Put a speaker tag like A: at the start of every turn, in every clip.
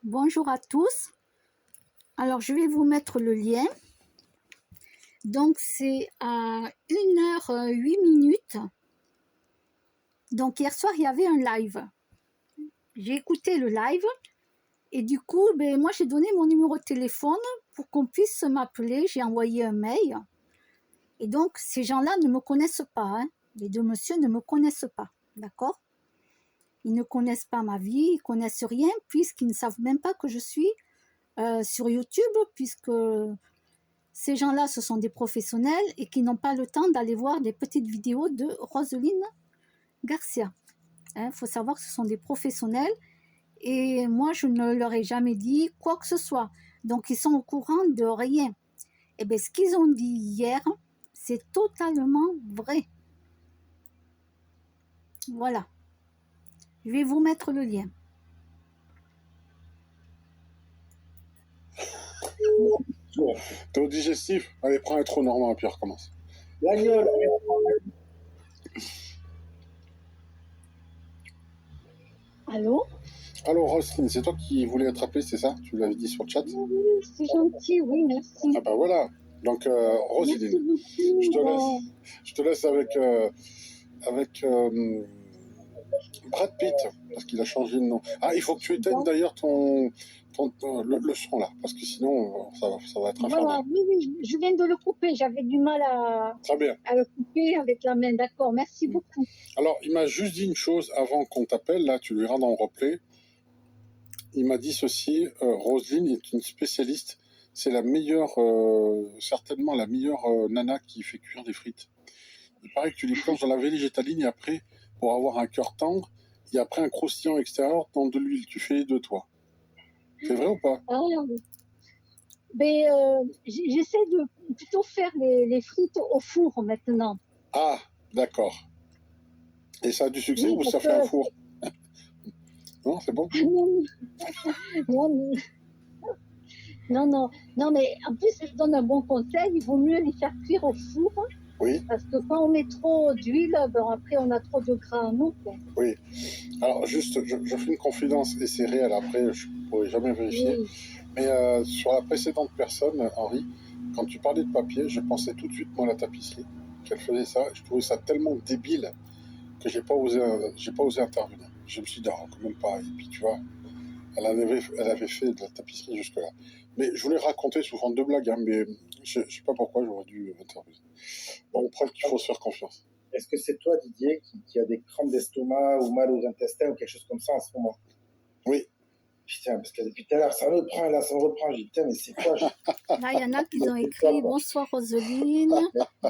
A: Bonjour à tous. Alors, je vais vous mettre le lien. Donc, c'est à 1h08. Donc, hier soir, il y avait un live. J'ai écouté le live et du coup, moi, j'ai donné mon numéro de téléphone pour qu'on puisse m'appeler. J'ai envoyé un mail. Et donc, ces gens-là ne me connaissent pas. Hein. Les deux messieurs ne me connaissent pas. D'accord? Ils ne connaissent pas ma vie, ils connaissent rien puisqu'ils ne savent même pas que je suis sur YouTube, puisque ces gens-là, ce sont des professionnels et qui n'ont pas le temps d'aller voir des petites vidéos de Roselyne Garcia. Il faut savoir que ce sont des professionnels et moi, je ne leur ai jamais dit quoi que ce soit. Donc, ils sont au courant de rien. Et bien, ce qu'ils ont dit hier, c'est totalement vrai. Voilà. Je vais vous mettre le lien.
B: T'es au digestif? Allez, prends un trop normal, puis recommence.
C: La gueule.
D: Allô?
B: Allô, Roselyne, c'est toi qui voulais être appelée, c'est ça? Tu l'avais dit sur le chat?
D: Oui, c'est gentil, oui, merci.
B: Ah bah voilà. Donc, Roselyne,
D: Merci beaucoup.
B: je te laisse avec Brad Pitt, parce qu'il a changé de nom. Ah, il faut que tu éteignes d'ailleurs le son là, parce que sinon, ça va être infernal.
D: Voilà, oui, je viens de le couper. J'avais du mal
B: Très bien.
D: à le couper avec la main. D'accord, merci beaucoup.
B: Alors, il m'a juste dit une chose avant qu'on t'appelle, là, tu le verras dans le replay. Il m'a dit ceci, Roselyne est une spécialiste, c'est la meilleure, certainement la meilleure nana qui fait cuire des frites. Il paraît que tu les plonges dans la végétaline et après, pour avoir un cœur tendre, et après un croustillant extérieur dans de l'huile. Tu fais les deux, toi. C'est vrai ou pas?
D: Ah, j'essaie de plutôt faire les frites au four maintenant.
B: Ah, d'accord. Et ça a du succès
D: Oui,
B: ou ça fait un four? Non, c'est bon?
D: Non, mais en plus, je donne un bon conseil, il vaut mieux les faire cuire au four.
B: Oui.
D: Parce que quand on met trop d'huile, après on a trop de gras en nous.
B: Oui. Alors juste, je fais une confidence et c'est réel, après je ne pourrai jamais vérifier. Oui. Mais sur la précédente personne, Henri, quand tu parlais de papier, je pensais tout de suite moi à la tapisserie, qu'elle faisait ça. Je trouvais ça tellement débile que j'ai pas osé intervenir. Je me suis dit, quand même pas. Et puis tu vois, elle avait fait de la tapisserie jusque-là. Mais je voulais raconter sous forme de blague, hein, mais je sais pas pourquoi j'aurais dû intervenir. Bon, preuve qu'il faut se faire confiance.
C: Est-ce que c'est toi, Didier, qui a des crampes d'estomac ou mal aux intestins ou quelque chose comme ça en ce moment?
B: Oui.
C: Putain, parce que depuis tout à l'heure, ça me reprend. J'ai dit, putain, mais c'est quoi?
A: Là, il y en a qui ont écrit « Bonsoir Roselyne,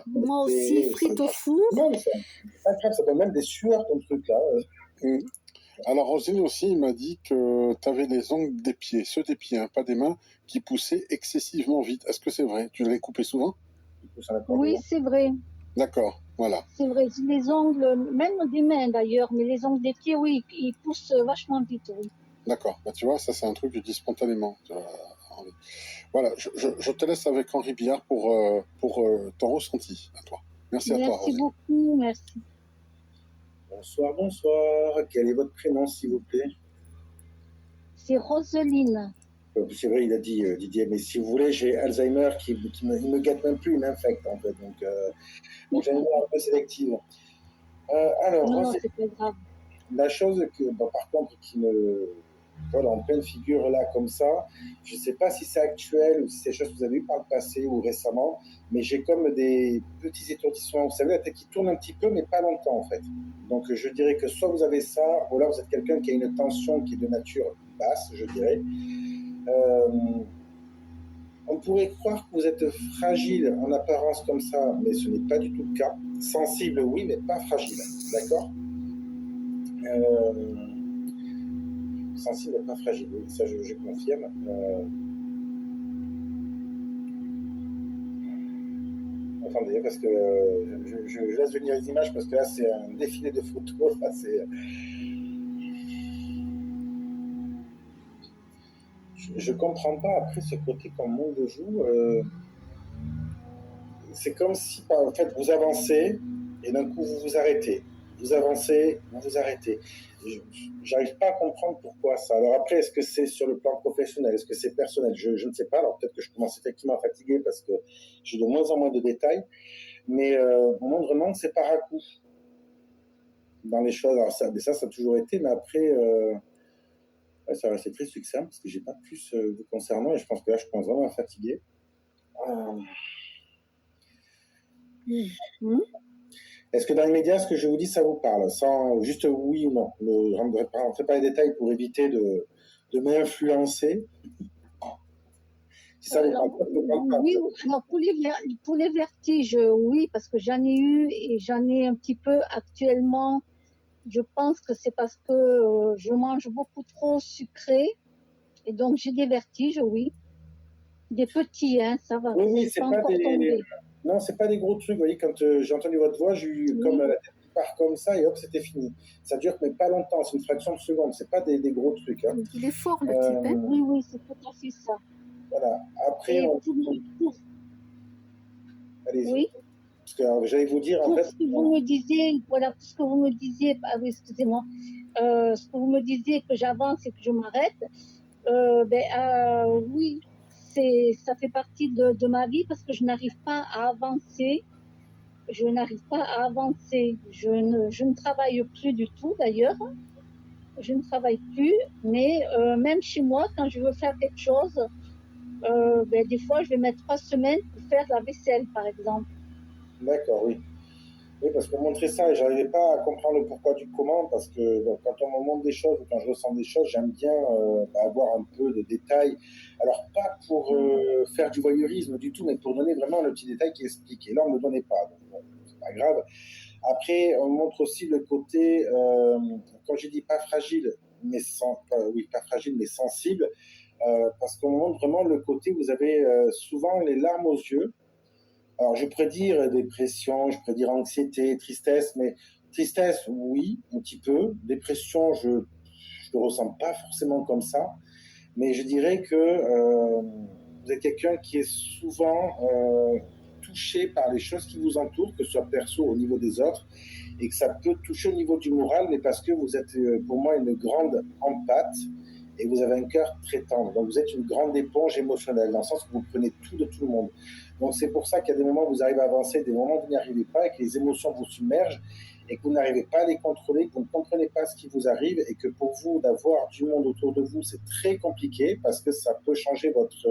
A: moi aussi, frites au four ».
C: Non, mais ça donne même des sueurs, ton truc, là.
B: Alors, Roselyne aussi, il m'a dit que tu avais les ongles des pieds, ceux des pieds, hein, pas des mains, qui poussaient excessivement vite. Est-ce que c'est vrai? Tu les coupais souvent?
D: Oui, c'est vrai.
B: D'accord, voilà.
D: C'est vrai, les ongles, même des mains d'ailleurs, mais les ongles des pieds, oui, ils poussent vachement vite, oui.
B: D'accord, bah, tu vois, ça c'est un truc que je dis spontanément. Voilà, je te laisse avec Henri Billard pour ton ressenti à toi. Merci à toi,
D: Merci beaucoup, merci.
C: Bonsoir. Quel est votre prénom, s'il vous plaît?
D: C'est Roselyne.
C: C'est vrai, il a dit Didier, mais si vous voulez, j'ai Alzheimer il me gâte même plus, il m'infecte en fait. Donc j'ai une mémoire un peu sélective. Alors,
D: non, c'est pas grave.
C: La chose par contre, qui me voilà en pleine figure là comme ça, je ne sais pas si c'est actuel ou si c'est des choses que vous avez eues par le passé ou récemment, mais j'ai comme des petits étourdissements. Vous savez, la tête qui tourne un petit peu, mais pas longtemps en fait. Donc je dirais que soit vous avez ça, ou alors vous êtes quelqu'un qui a une tension qui est de nature basse, je dirais. On pourrait croire que vous êtes fragile en apparence comme ça, mais ce n'est pas du tout le cas. Sensible, oui, mais pas fragile. D'accord? Sensible, pas fragile, oui, ça je confirme. Attendez, parce que je laisse venir les images, parce que là c'est un défilé de photos. Là, je comprends pas après ce côté quand le monde joue. C'est comme si en fait vous avancez et d'un coup vous vous arrêtez. Vous avancez, vous vous arrêtez. j'arrive pas à comprendre pourquoi ça. Alors après, est-ce que c'est sur le plan professionnel, est-ce que c'est personnel, je ne sais pas. Alors peut-être que je commence effectivement à fatiguer parce que j'ai de moins en moins de détails, mais on montre vraiment que c'est par à coup dans les choses. Alors ça, mais ça a toujours été, mais après, ouais, ça reste très succinct parce que j'ai pas plus vous concernant et je pense que là, je commence vraiment à fatiguer. Est-ce que dans les médias, ce que je vous dis, ça vous parle? Sans juste oui ou non. Ne rentrez pas les détails pour éviter de m'influencer. Si ça vous parle pas, ça vous parle pas.
D: Oui, alors pour les vertiges, oui, parce que j'en ai eu et j'en ai un petit peu actuellement. Je pense que c'est parce que je mange beaucoup trop sucré et donc j'ai des vertiges, oui. Des petits, hein, ça va.
C: Oui,
D: Je
C: c'est
D: pas
C: pas
D: encore
C: des.
D: tombé.
C: Non, c'est pas des gros trucs. Vous voyez, quand j'ai entendu votre voix, j'ai eu comme la tête qui part comme ça et hop, c'était fini. Ça dure mais pas longtemps, c'est une fraction de seconde. C'est pas des gros trucs. Hein.
A: Il est fort, le type. Hein.
D: Oui, c'est tout à fait ça.
C: Voilà. Après,
D: Et
C: allez-y.
D: oui.
C: Parce que j'allais vous dire, en
D: Pour
C: fait.
D: ce que vous me disiez, voilà, pour ce que vous me disiez, ah oui, excusez-moi, ce que vous me disiez que j'avance et que je m'arrête, oui, ça fait partie de ma vie parce que je n'arrive pas à avancer. Je n'arrive pas à avancer. Je ne travaille plus du tout d'ailleurs. Je ne travaille plus, mais même chez moi, quand je veux faire quelque chose, des fois, je vais mettre 3 semaines pour faire la vaisselle, par exemple.
C: D'accord, oui. Oui, parce qu'on montrait ça et j'arrivais pas à comprendre le pourquoi du comment, parce que bon, quand on me montre des choses ou quand je ressens des choses, j'aime bien avoir un peu de détails. Alors, pas pour faire du voyeurisme du tout, mais pour donner vraiment le petit détail qui explique. Et là, on ne me donnait pas, donc bon, c'est pas grave. Après, on montre aussi le côté, comme j'ai dit, pas fragile, mais pas fragile, mais sensible, parce qu'on montre vraiment le côté où vous avez souvent les larmes aux yeux. Alors, je pourrais dire dépression, je pourrais dire anxiété, tristesse, mais tristesse, oui, un petit peu. Dépression, je ne le ressens pas forcément comme ça, mais je dirais que vous êtes quelqu'un qui est souvent touché par les choses qui vous entourent, que ce soit perso au niveau des autres, et que ça peut toucher au niveau du moral, mais parce que vous êtes pour moi une grande empathe et vous avez un cœur très tendre. Donc vous êtes une grande éponge émotionnelle, dans le sens que vous prenez tout de tout le monde. Donc c'est pour ça qu'il y a des moments où vous arrivez à avancer, des moments où vous n'y arrivez pas, et que les émotions vous submergent, et que vous n'arrivez pas à les contrôler, que vous ne comprenez pas ce qui vous arrive, et que pour vous, d'avoir du monde autour de vous, c'est très compliqué, parce que ça peut changer votre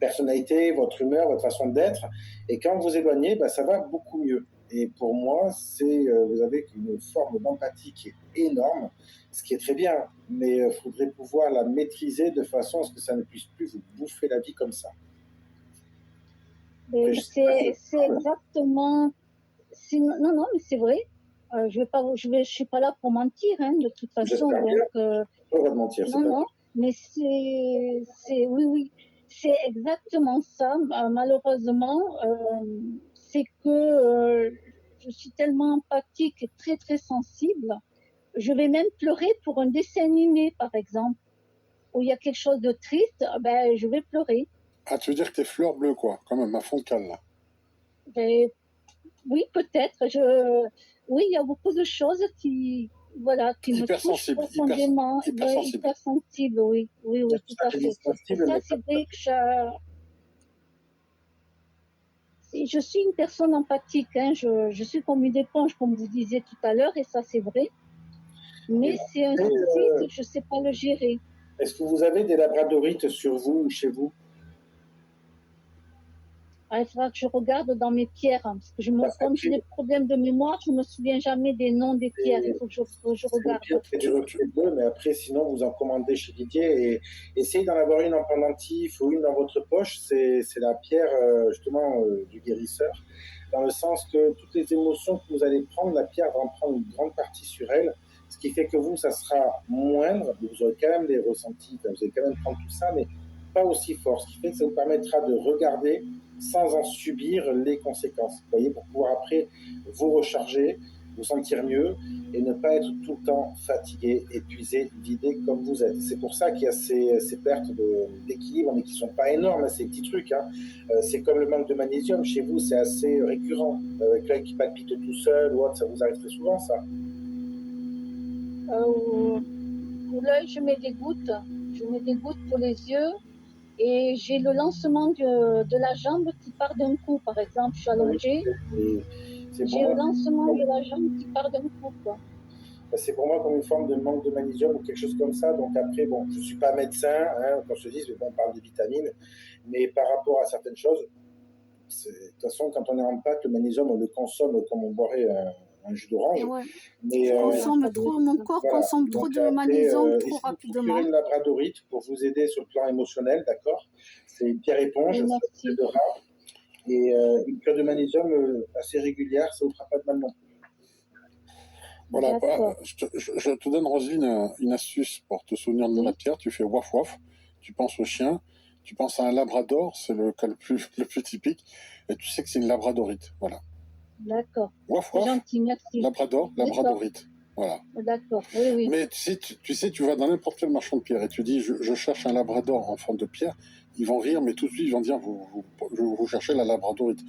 C: personnalité, votre humeur, votre façon d'être, et quand vous éloignez, ça va beaucoup mieux. Et pour moi, vous avez une forme d'empathie qui est énorme, ce qui est très bien, mais il faudrait pouvoir la maîtriser de façon à ce que ça ne puisse plus vous bouffer la vie comme ça.
D: C'est exactement. Non, mais c'est vrai. Je suis pas là pour mentir, hein, de toute façon.
C: Donc,
D: je
C: pas mentir.
D: Non, mais oui, c'est exactement ça. Malheureusement, c'est que je suis tellement empathique et très très sensible. Je vais même pleurer pour un dessin animé, par exemple, où il y a quelque chose de triste. Je vais pleurer.
B: Ah, tu veux dire que t'es fleur bleue, quoi, quand même, à fond de cale, là.
D: Oui, peut-être. Oui, il y a beaucoup de choses qui me touchent profondément. Hyper sensible, oui, tout à fait. Et ça, c'est vrai que je suis une personne empathique. Hein. Je suis comme une éponge, comme vous disiez tout à l'heure, et ça, c'est vrai. Mais c'est un souci, c'est que je ne sais pas le gérer.
C: Est-ce que vous avez des labradorites sur vous ou chez vous?
D: Il faudra que je regarde dans mes pierres, hein, parce que comme j'ai des problèmes de mémoire, je ne me souviens jamais des noms des pierres. Il faut que je regarde.
C: C'est du recul bleu, mais après, sinon, vous en commandez chez Didier et essayez d'en avoir une en pendentif ou une dans votre poche. C'est la pierre, justement, du guérisseur, dans le sens que toutes les émotions que vous allez prendre, la pierre va en prendre une grande partie sur elle, ce qui fait que vous, ça sera moindre, vous aurez quand même des ressentis, vous allez quand même prendre tout ça, mais pas aussi fort, ce qui fait que ça vous permettra de regarder sans en subir les conséquences. Vous voyez, pour pouvoir après vous recharger, vous sentir mieux et ne pas être tout le temps fatigué, épuisé, vidé comme vous êtes. C'est pour ça qu'il y a ces pertes d'équilibre, mais qui ne sont pas énormes, ces petits trucs. Hein. C'est comme le manque de magnésium. Chez vous, c'est assez récurrent. Avec l'œil qui palpite tout seul ou autre, ça vous arrive très souvent, ça?
D: Pour l'œil, je mets des gouttes. Je mets des gouttes pour les yeux. Et j'ai le lancement de la jambe qui part d'un coup, par exemple. Je suis allongée.
C: C'est
D: J'ai le
C: bon.
D: lancement de la jambe qui part d'un coup, quoi.
C: C'est pour moi comme une forme de manque de magnésium ou quelque chose comme ça. Donc après, bon, je ne suis pas médecin, hein, qu'on se dise, mais bon, on parle des vitamines. Mais par rapport à certaines choses, de toute façon, quand on est en pâte, le magnésium, on le consomme comme on boirait un jus d'orange.
A: Et ouais.
C: Mais,
A: Mon corps consomme trop de magnésium trop rapidement.
C: Une labradorite pour vous aider sur le plan émotionnel, d'accord? C'est une pierre éponge, ça vous aidera. Et une cure de magnésium assez régulière, ça ne vous fera pas de mal non plus.
B: Voilà, je te donne, Roselyne, une astuce pour te souvenir de la pierre. Tu fais waf waf, tu penses au chien, tu penses à un labrador, c'est le cas le plus typique, et tu sais que c'est une labradorite. Voilà.
D: D'accord.
B: Waf waf,
D: gentil, merci.
B: labrador, labradorite. Voilà.
D: D'accord, oui, oui.
B: Mais tu sais, tu vas dans n'importe quel marchand de pierre et tu dis je cherche un labrador en forme de pierre, ils vont rire, mais tout de suite ils vont dire vous cherchez la labradorite.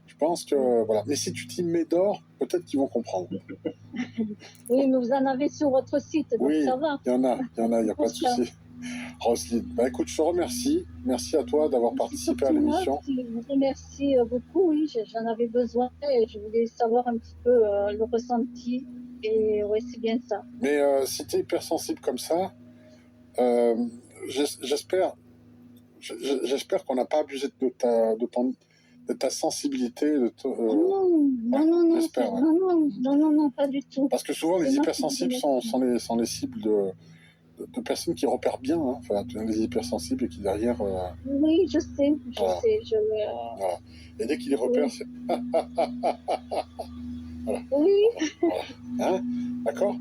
B: Je pense que voilà. Mais si tu t'y mets d'or, peut-être qu'ils vont comprendre.
D: Oui, mais vous en avez sur votre site, donc
B: oui,
D: ça va.
B: Il y a pas de souci. Roselyne, bah écoute, je te remercie. Merci à toi d'avoir participé à l'émission.
D: Je vous remercie beaucoup, oui, j'en avais besoin et je voulais savoir un petit peu le ressenti. Et oui, c'est bien ça.
B: Mais si tu es hypersensible comme ça, j'espère qu'on n'a pas abusé de ta sensibilité.
D: Non, pas du tout.
B: Parce que souvent, les hypersensibles sont les cibles de personnes qui repèrent bien. Hein. Enfin, les hypersensibles et qui derrière...
D: Oui, je sais.
B: Voilà. Et dès qu'ils les repèrent, c'est... voilà.
D: Oui.
B: Voilà. Hein, d'accord.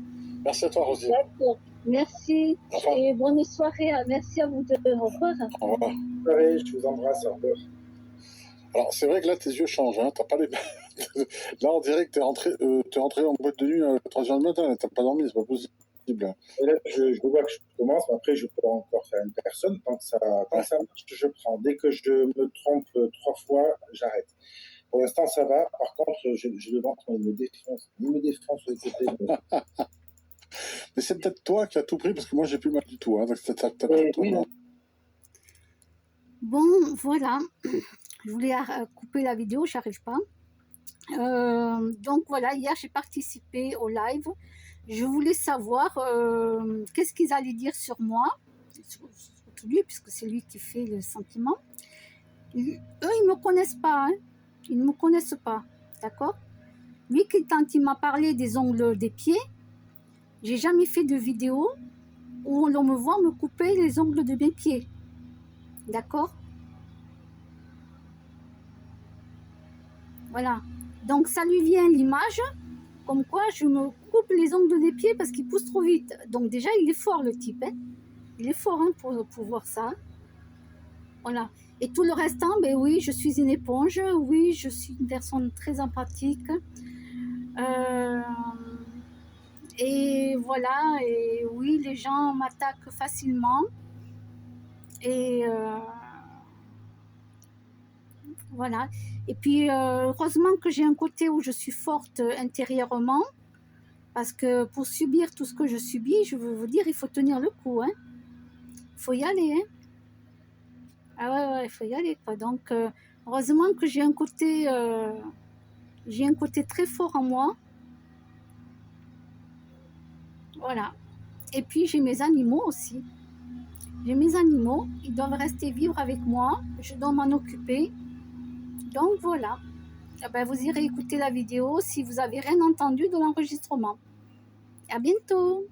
B: Merci à toi, Roselyne.
D: D'accord. Merci. Et bonne soirée. Merci à vous deux. Au revoir.
B: Au revoir.
C: Je vous embrasse. Au revoir.
B: Alors, c'est vrai que là, tes yeux changent. Hein. T'as pas les... là, on dirait que t'es rentré en boîte de nuit à 3h du matin. T'as pas dormi, c'est pas possible.
C: Et là, je vois que je commence. Après, je peux encore faire une personne. Tant que ça marche, je prends. Dès que je me trompe 3 fois, j'arrête. Pour l'instant, ça va. Par contre, j'ai le ventre, il me défonce. Il me défonce sur les côtés.
B: Mais c'est peut-être toi qui as tout pris, parce que moi, j'ai plus mal du tout. Hein. Donc,
C: oui.
A: Bon, voilà. Je voulais couper la vidéo, j'arrive pas. Donc voilà, hier, j'ai participé au live. Je voulais savoir qu'est-ce qu'ils allaient dire sur moi, surtout lui, puisque c'est lui qui fait le sentiment. Eux, ils ne me connaissent pas, hein. Ils ne me connaissent pas, d'accord? Lui, quand il m'a parlé des ongles des pieds, j'ai jamais fait de vidéo où l'on me voit me couper les ongles de mes pieds, d'accord? Voilà, donc ça lui vient l'image, comme quoi je me coupe les ongles des pieds parce qu'il pousse trop vite. Donc déjà, il est fort le type, hein. Il est fort hein, pour voir ça. Voilà. Et tout le restant, ben oui, je suis une éponge, oui, je suis une personne très empathique. Et voilà, et oui, les gens m'attaquent facilement. Et voilà. Et puis, heureusement que j'ai un côté où je suis forte intérieurement. Parce que pour subir tout ce que je subis, je veux vous dire, il faut tenir le coup. Hein. Il faut y aller. Hein. Ah ouais, il faut y aller. Quoi. Donc, heureusement que j'ai un côté très fort en moi. Voilà. Et puis, j'ai mes animaux aussi. J'ai mes animaux. Ils doivent rester vivre avec moi. Je dois m'en occuper. Donc, voilà. Eh ben, vous irez écouter la vidéo si vous n'avez rien entendu de l'enregistrement. À bientôt.